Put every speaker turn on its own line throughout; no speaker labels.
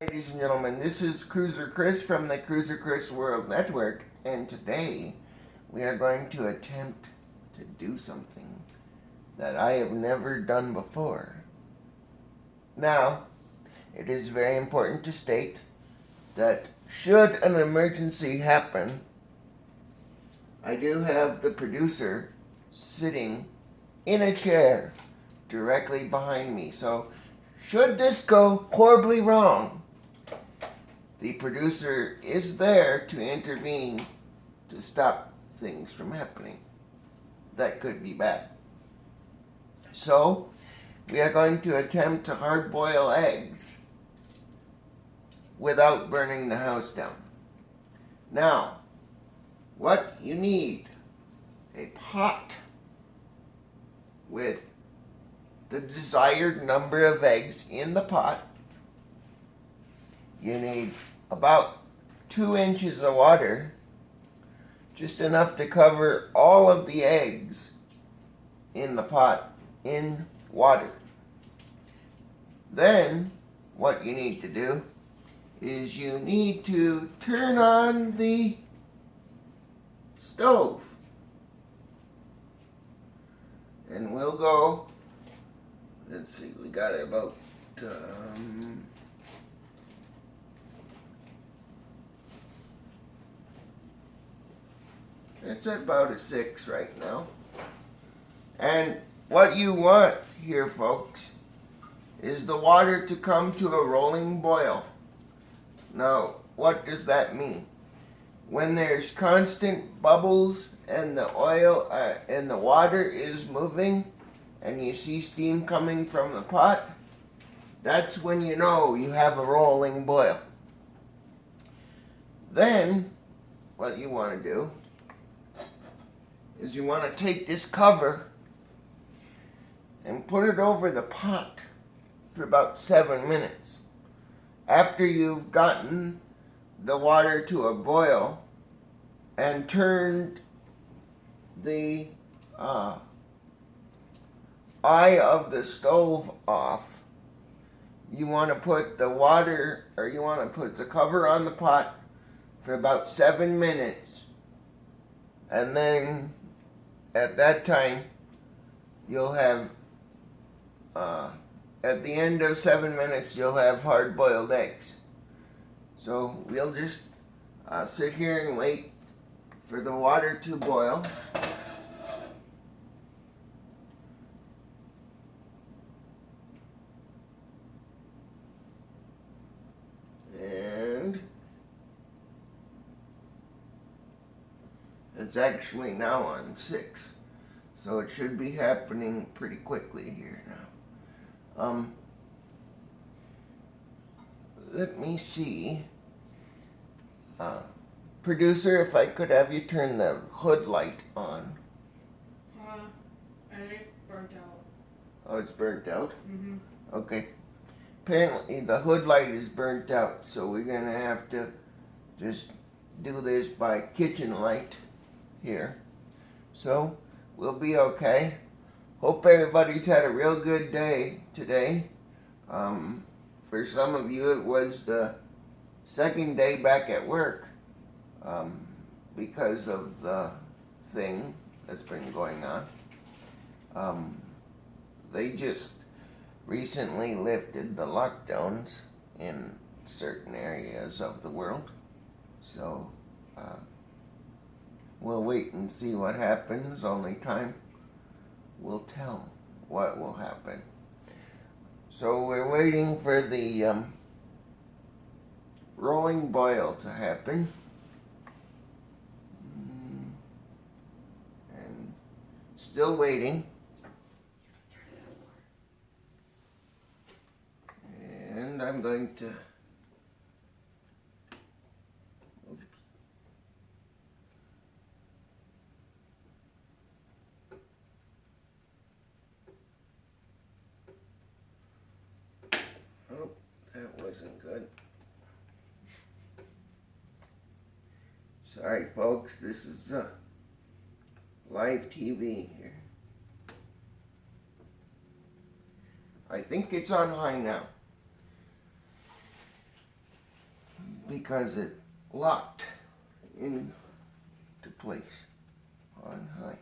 Ladies and gentlemen, this is Cruiser Chris from the Cruiser Chris World Network, and today we are going to attempt to do something that I have never done before. Now, it is very important to state that should an emergency happen, I do have the producer sitting in a chair directly behind me. So, should this go horribly wrong, the producer is there to intervene to stop things from happening. That could be bad. So, we are going to attempt to hard boil eggs without burning the house down. Now, what you need: a pot with the desired number of eggs in the pot. You need about 2 inches of water, just enough to cover all of the eggs in the pot in water. Then, what you need to do is you need to turn on the stove. And we'll go, let's see, we got about, it's about a 6 right now. And what you want here, folks, is the water to come to a rolling boil. Now, what does that mean? When there's constant bubbles and the oil and the water is moving and you see steam coming from the pot, that's when you know you have a rolling boil. Then, what you want to do is you want to take this cover and put it over the pot for about 7 minutes. After you've gotten the water to a boil and turned the eye of the stove off, you want to put the water, or you want to put the cover on the pot for about 7 minutes. And then at that time, you'll have, at the end of 7 minutes, you'll have hard-boiled eggs. So we'll just sit here and wait for the water to boil. And it's actually now on 6. So it should be happening pretty quickly here now. Let me see. Producer, if I could have you turn the hood light on.
And it's burnt out.
Oh, it's burnt out?
Mm-hmm.
Okay. Apparently the hood light is burnt out, so we're going to have to just do this by kitchen light here. So, we'll be okay. Hope everybody's had a real good day today. For some of you, it was the second day back at work because of the thing that's been going on. They just recently lifted the lockdowns in certain areas of the world. So, we'll wait and see what happens. Only time will tell what will happen. So we're waiting for the rolling boil to happen. And still waiting. And I'm going to... Oops. Oh, that wasn't good. Sorry, folks. This is live TV here. I think it's on high now. because it locked into place on high.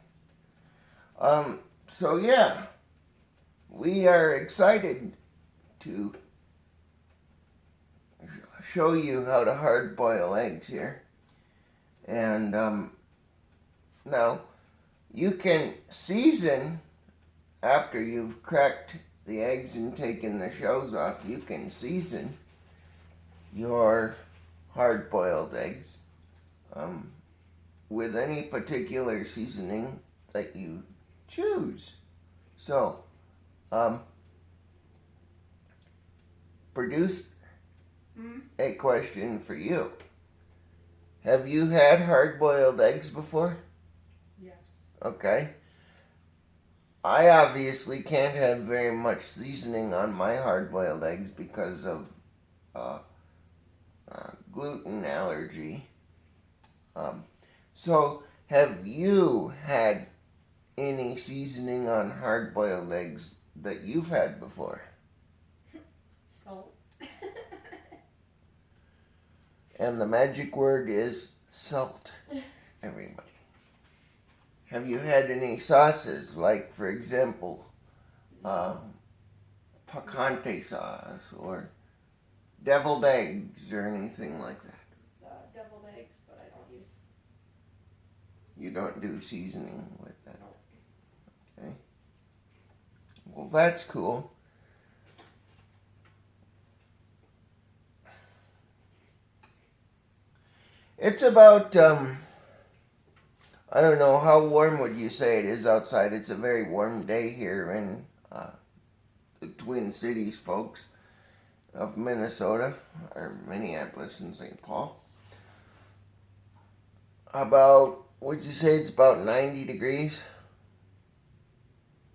So yeah, we are excited to show you how to hard boil eggs here. And now you can season after you've cracked the eggs and taken the shells off. You can season your hard boiled eggs with any particular seasoning that you choose. So, produce a question for you. Have you had hard-boiled eggs before?
Yes.
Okay. I obviously can't have very much seasoning on my hard-boiled eggs because of gluten allergy. So, have you had any seasoning on hard-boiled eggs that you've had before?
Salt.
And the magic word is salt, everybody. Have you had any sauces, like, for example, picante sauce or deviled eggs or anything like that?
Deviled eggs, but I don't use.
You don't do seasoning with that?
No.
Okay. Well, that's cool. It's about, I don't know, how warm would you say it is outside? It's a very warm day here in the Twin Cities, folks, of Minnesota, or Minneapolis and St. Paul. About, would you say it's about 90 degrees,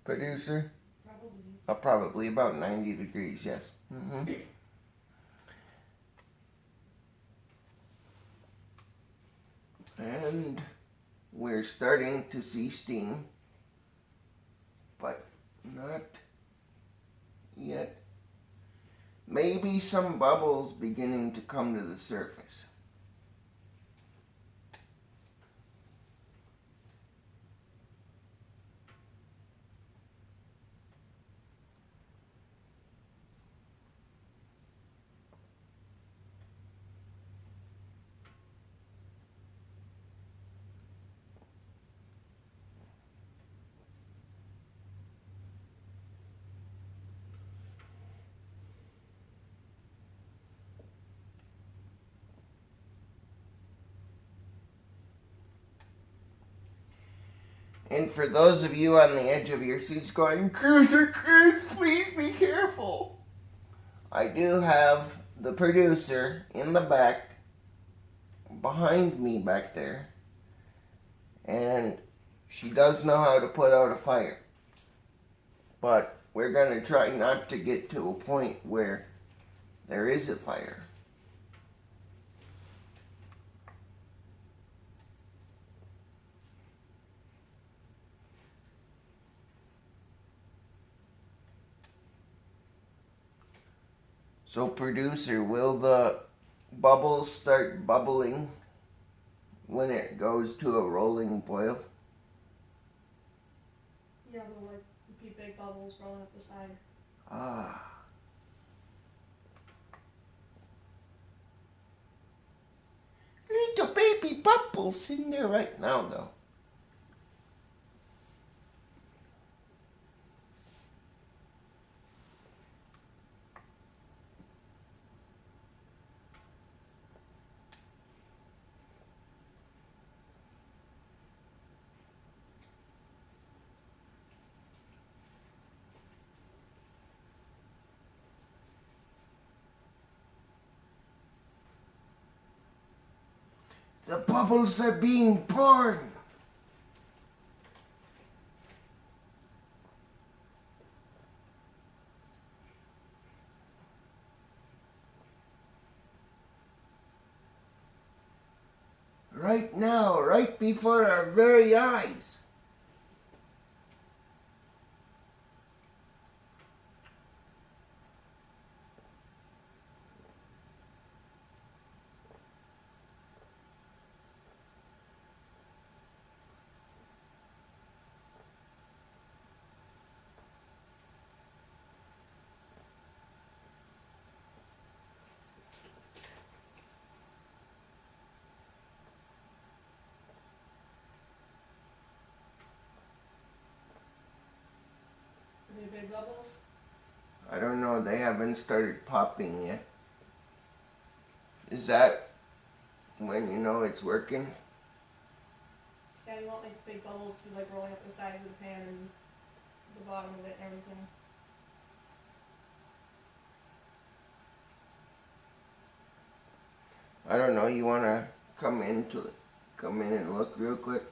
producer?
Probably.
Probably about 90 degrees, yes. And we're starting to see steam, but not yet. Maybe some bubbles beginning to come to the surface. And for those of you on the edge of your seats going, Cruiser Chris, please be careful. I do have the producer in the back, behind me back there, and she does know how to put out a fire. But we're going to try not to get to a point where there is a fire. So, producer, will the bubbles start bubbling when it goes to a rolling boil?
Yeah, they'll like be big bubbles rolling up the side.
Ah. Little baby bubbles in there right now, though. The bubbles are being born. Right now, right before our very eyes.
big bubbles?
I don't know, they haven't started popping yet. Is that when you know it's working?
Yeah, you want like big bubbles to be like rolling up the sides of the pan and the bottom of it and everything.
I don't know, you wanna come in and look real quick?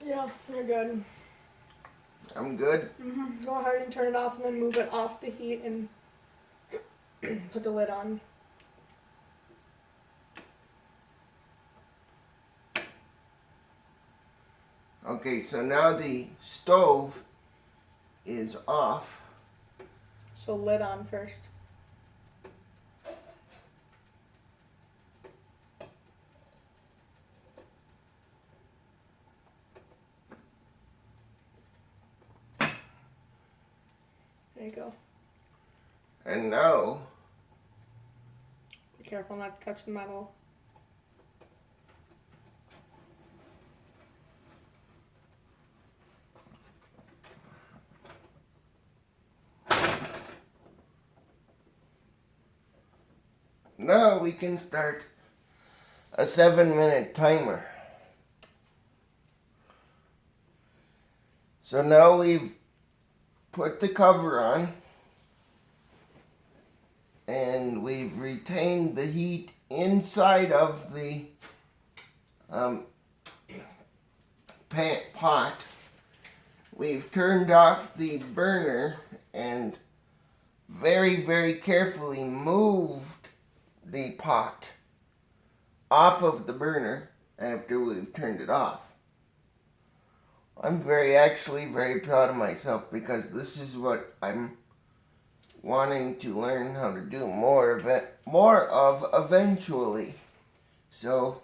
Yeah, you're good.
I'm good.
Go ahead and turn it off and then move it off the heat and put the lid on.
Okay, so now the stove is off.
So lid on first. There you go.
And now,
Be careful not to touch the metal.
now we can start a 7-minute timer. So now we've put the cover on and we've retained the heat inside of the pot. We've turned off the burner and very, very carefully moved the pot off of the burner after we've turned it off. I'm actually very proud of myself because this is what I'm wanting to learn how to do more of eventually. So,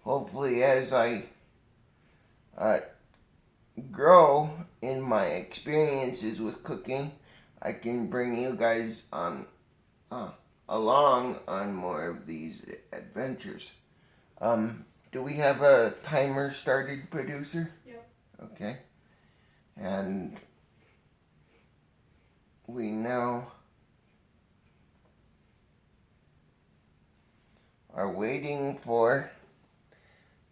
hopefully as I grow in my experiences with cooking, I can bring you guys on along on more of these adventures. Do we have a timer started, producer?
Yep.
Okay. And we now are waiting for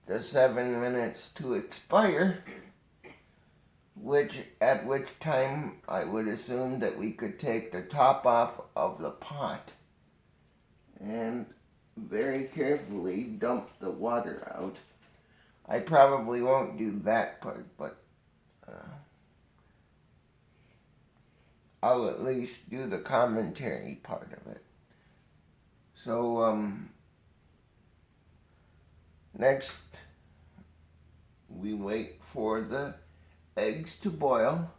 the 7 minutes to expire, at which time I would assume that we could take the top off of the pot and very carefully dump the water out. I probably won't do that part, but I'll at least do the commentary part of it. So, next we wait for the eggs to boil.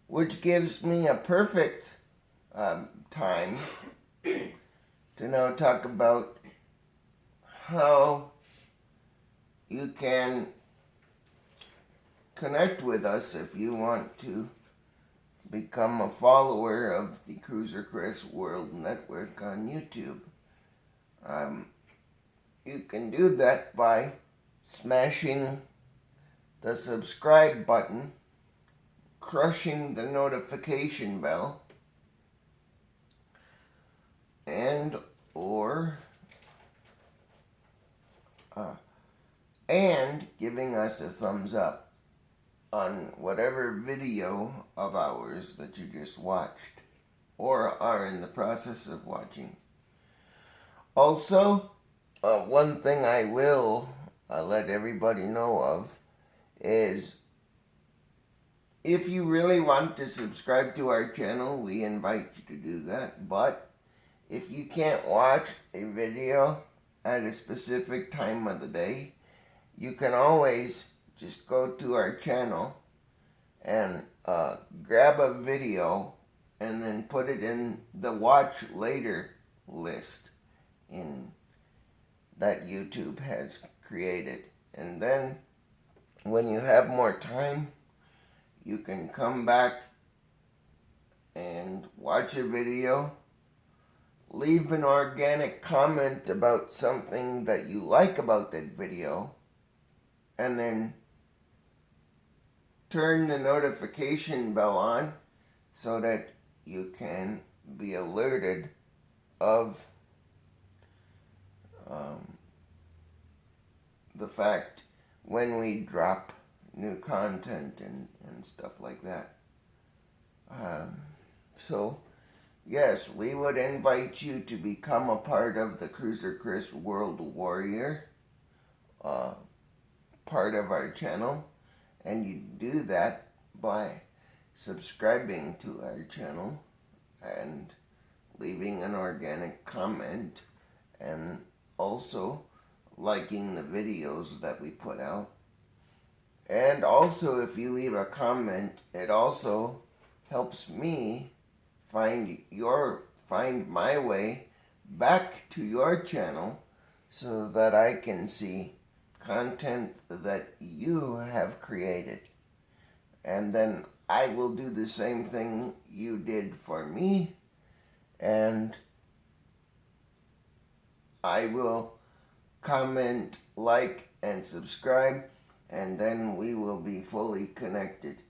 Which gives me a perfect time to now talk about how you can connect with us if you want to become a follower of the Cruiser Chris World Network on YouTube. You can do that by smashing the subscribe button, crushing the notification bell, and giving us a thumbs up on whatever video of ours that you just watched or are in the process of watching. Also, one thing I will let everybody know of is if you really want to subscribe to our channel, we invite you to do that. But if you can't watch a video at a specific time of the day, you can always just go to our channel and grab a video and then put it in the watch later list in that YouTube has created. And then when you have more time, you can come back and watch a video, leave an organic comment about something that you like about that video, and then turn the notification bell on so that you can be alerted of the fact when we drop new content and stuff like that. So, yes, we would invite you to become a part of the Cruiser Chris World Warrior part of our channel, and you do that by subscribing to our channel and leaving an organic comment, and also liking the videos that we put out. And also, if you leave a comment, it also helps me find my way back to your channel so that I can see content that you have created. And then I will do the same thing you did for me, and I will comment, like, and subscribe, and then we will be fully connected.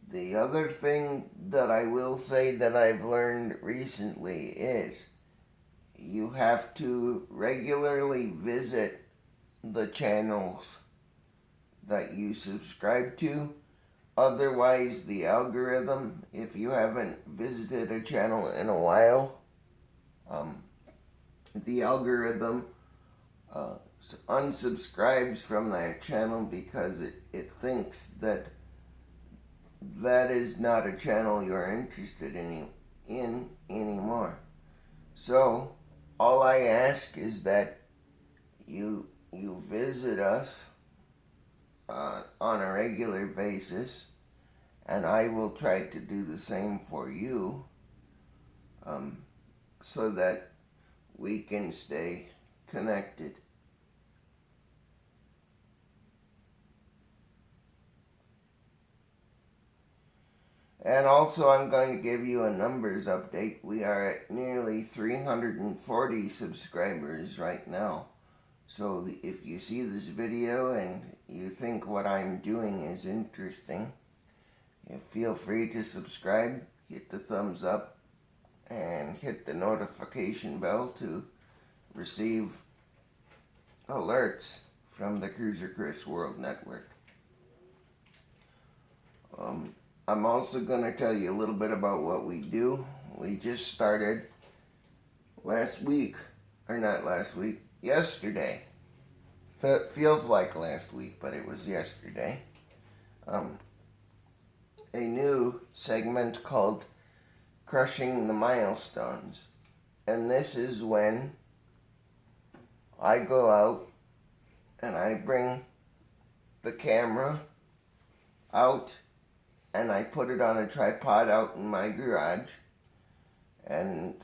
The other thing that I will say that I've learned recently is you have to regularly visit the channels that you subscribe to. Otherwise, the algorithm, if you haven't visited a channel in a while, the algorithm unsubscribes from that channel because it thinks that is not a channel you're interested in anymore. So, all I ask is that you visit us on a regular basis, and I will try to do the same for you, so that we can stay connected. And also, I'm going to give you a numbers update. We are at nearly 340 subscribers right now. So if you see this video and you think what I'm doing is interesting, feel free to subscribe, hit the thumbs up, and hit the notification bell to receive alerts from the Cruiser Chris World Network. I'm also going to tell you a little bit about what we do. We just started yesterday. Feels like last week, but it was yesterday. A new segment called Crushing the Milestones. And this is when I go out and I bring the camera out and I put it on a tripod out in my garage, and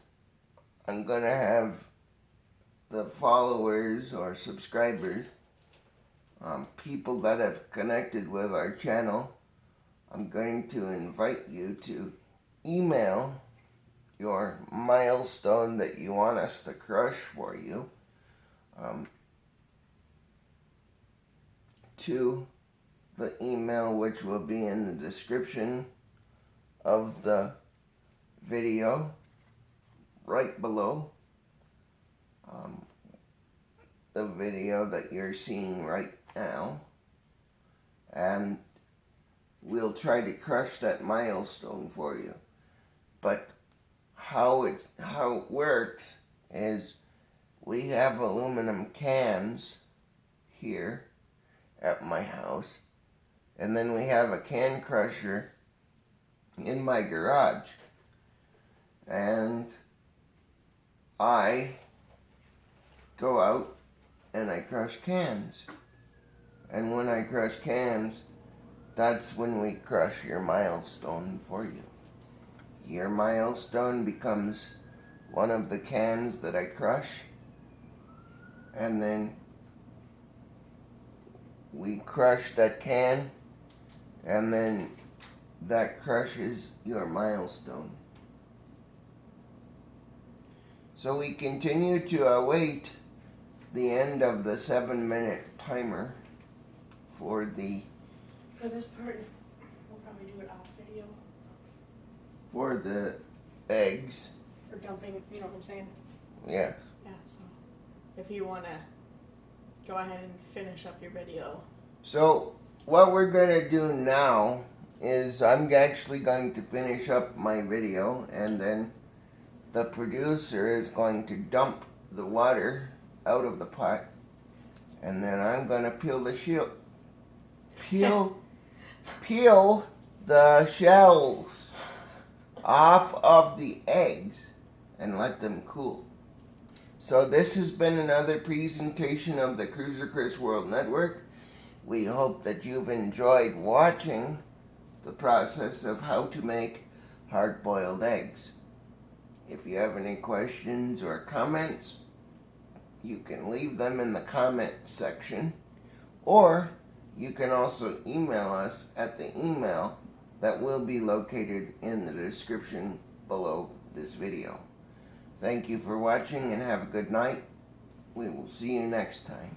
I'm going to have the followers or subscribers, people that have connected with our channel, I'm going to invite you to email your milestone that you want us to crush for you to the email, which will be in the description of the video right below the video that you're seeing right now, and we'll try to crush that milestone for you. But how it works is we have aluminum cans here at my house, and then we have a can crusher in my garage, and I go out and I crush cans. And when I crush cans, that's when we crush your milestone for you. Your milestone becomes one of the cans that I crush, and then we crush that can, and then that crushes your milestone. So we continue to await the end of the 7-minute timer for the
this part, we'll probably do it off video
eggs.
for dumping. You know what I'm saying?
Yes.
Yeah. So if you wanna go ahead and finish up your video.
So what we're gonna do now is I'm actually going to finish up my video, and then the producer is going to dump the water out of the pot, and then I'm gonna peel the shells off of the eggs and let them cool. So this has been another presentation of the Cruiser Chris World Network. We hope that you've enjoyed watching the process of how to make hard-boiled eggs. If you have any questions or comments, you can leave them in the comment section, or you can also email us at the email that will be located in the description below this video. Thank you for watching and have a good night. We will see you next time.